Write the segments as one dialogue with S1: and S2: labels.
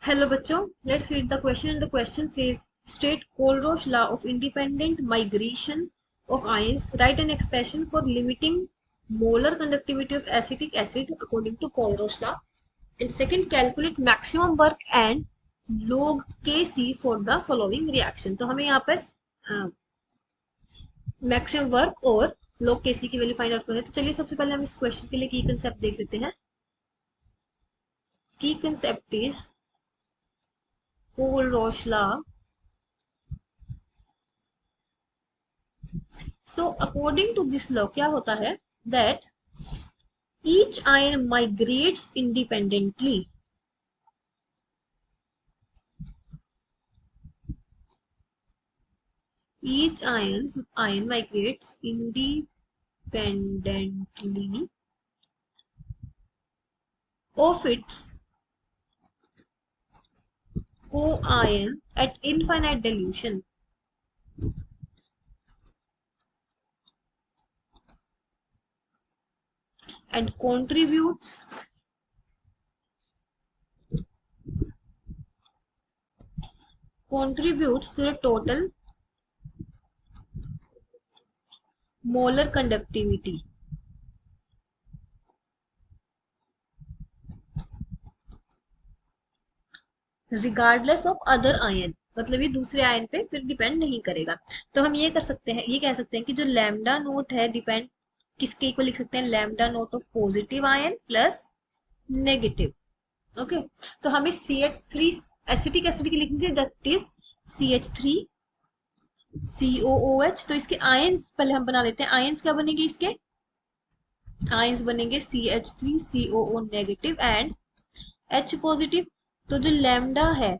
S1: Hello बच्चों, let's read the question. And the question says, state Kohlrausch law of independent migration of ions. Write an expression for limiting molar conductivity of acetic acid according to Kohlrausch law. And second, calculate maximum work and log Kc for the following reaction. तो हमें यहाँ पर maximum work और log Kc की value find out करनी है। तो चलिए सबसे पहले हम इस क्वेश्चन के लिए की कंसेप्ट देख लेते हैं। की concept is Kohlrausch law. So according to this law क्या होता है that each ion migrates independently. Each ion migrates independently of its co-ion at infinite dilution. And contributes to the total molar conductivity. Regardless of other ion, मतलब ये दूसरे ion पे फिर depend नहीं करेगा। तो हम ये कर सकते हैं, ये कह सकते हैं कि जो लैम्डा नोट है डिपेंड किसके इक्वल लिख सकते हैं, lambda note of positive ion plus negative. Okay, तो हमें CH3 एसिटिक एसिड की लिखनी थी, दैट इज CH3 COOH। तो इसके आयंस पहले हम बना लेते हैं। आयंस क्या बनेंगे, इसके आयंस बनेंगे CH3 COO negative and H positive. तो जो लैम्डा है,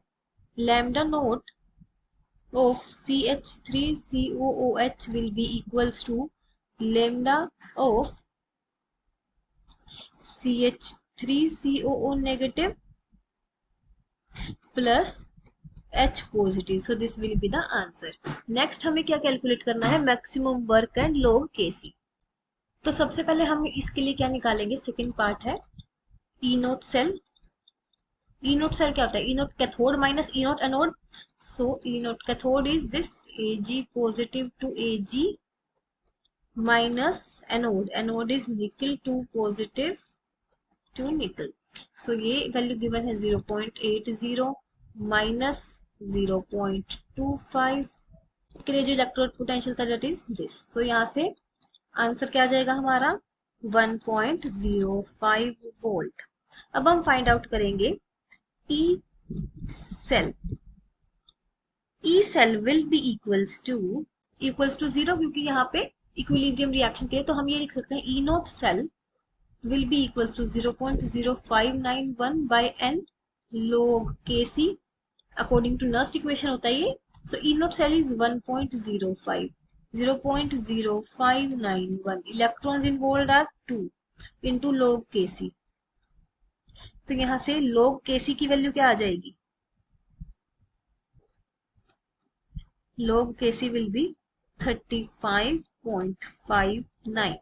S1: lambda note of CH3 COOH will be equals to lambda of CH3 COO negative plus H positive. So this will be the answer. Next हमें क्या calculate करना है, maximum work and log Kc। तो सबसे पहले हम इसके लिए क्या निकालेंगे, सेकेंड पार्ट है E nought cell. E nought cell क्या होता है, E nought cathode minus E nought anode. So E nought cathode is this Ag positive to Ag minus anode, anode is nickel 2 positive to nickel. So ये value given है 0.80 minus 0.25 के लिए जो electrode potential था that is this. तो यहाँ से answer क्या आ जाएगा हमारा 1.05 वोल्ट। अब हम फाइंड आउट करेंगे E cell. E cell will be equals to 0 क्योंकि यहाँ पे इक्विलिब्रियम रिएक्शन के लिए। तो हम ये लिख सकते हैं E nought cell will be equals to 0.0591 by n log Kc according to Nernst equation होता है ये। So E nought cell is 1.05 0.0591 electrons involved are 2 into log Kc। तो यहाँ से log Kc की वैल्यू क्या आ जाएगी, log Kc will be 35.59।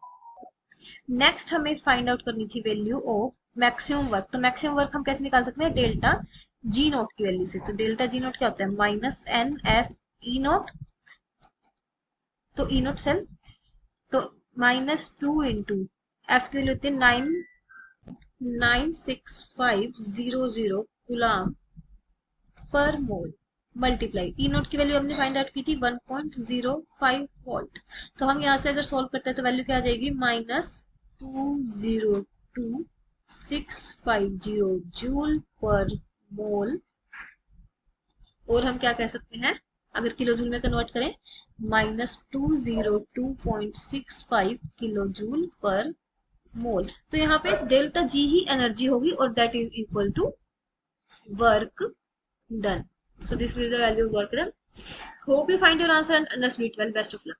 S1: Next हमें फाइंड आउट करनी थी वैल्यू ऑफ मैक्सिमम वर्क। तो मैक्सिमम वर्क हम कैसे निकाल सकते हैं, डेल्टा जी नोट की वैल्यू से। तो डेल्टा जी नोट क्या होता है, minus N F E nought. तो ई नोट सेल तो -2 इंटू एफ की वैल्यू होती है 96500 गुलाम पर मोल मल्टीप्लाई ई नोट की वैल्यू हमने फाइंड आउट की थी 1.05 वोल्ट। तो हम यहाँ से अगर सॉल्व करते हैं तो वैल्यू क्या आ जाएगी, -202650 जूल पर मोल। और हम क्या कह सकते हैं, अगर किलो जूल में कन्वर्ट करें, -202.65 किलो जूल पर मोल। तो यहाँ पे डेल्टा जी ही एनर्जी होगी और that is equal to work done. So this will be the value of work done. Hope you find your answer and understood it well. Best of luck.